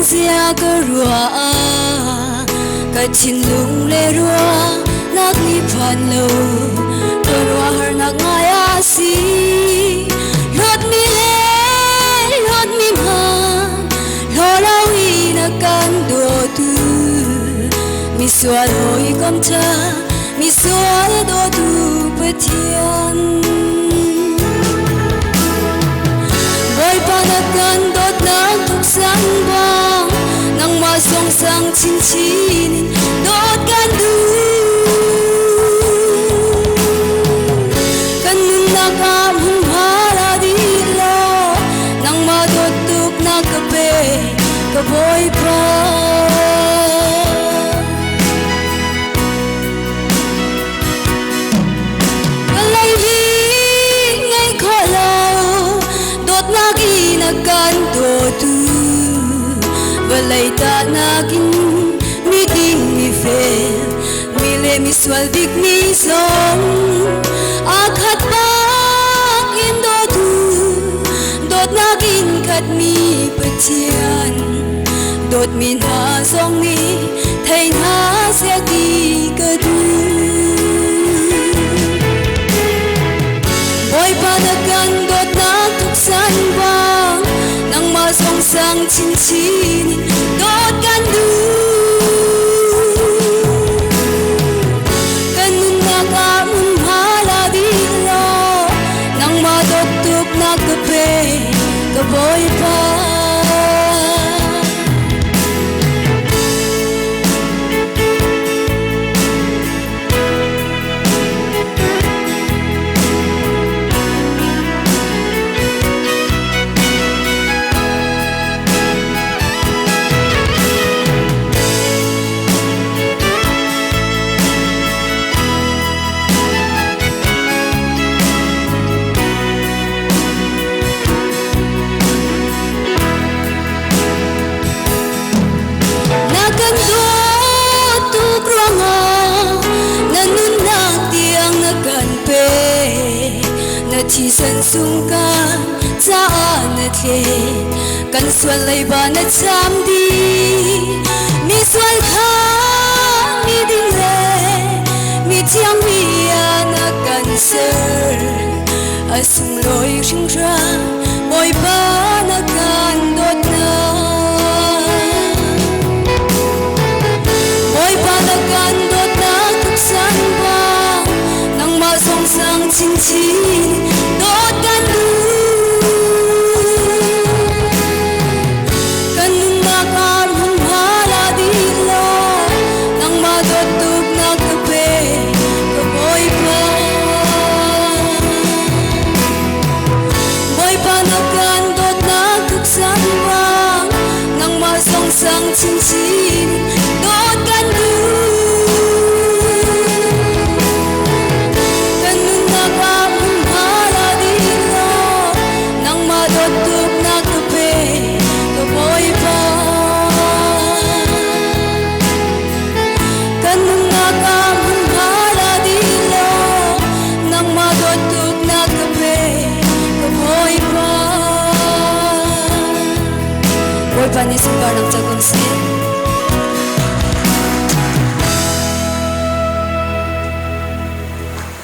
zia cơ rùa cả chín lung lê rùa nát ni phan lâu cơ rùa har nát ngay asi lót mi lê lót mi ma lo lao hi na can đồ tu mi xóa đôi con cha mi xóa đồ tu bất thiên boy panakan dot nang tuksan bang nang masong sang cincin dot kandu kanun nakam humara dilo nang madotuk nakape kaboy pa kan do tu valai ta nakin mi ding mi fe mi le mi swal dik mi song akhat pa in do tu dot nakin khat mi pachian dot min ha song mi thai ha se ki ka du boy pa na kan dot na tuk san ba song sang cincin dot kandu kanun nakamun hala dilo nang madotuk nakape kaboy pa chỉ sân sung ca cha na the kan suan lai ba na cham đi mi suan kha mi ding le mi chiang mi na kan ser asung loi sing ra boy ba na kan dot na boy ba na kan dot na tuk san ba nang ma song sang chin chin dot kandu kanun nakam hum hala dilo nang ma dot tuk nakape kaboy pa boy pa nakan dot na tuk san bang nang ma song sang chin chin dot kandu Boy pa ni sumbar ng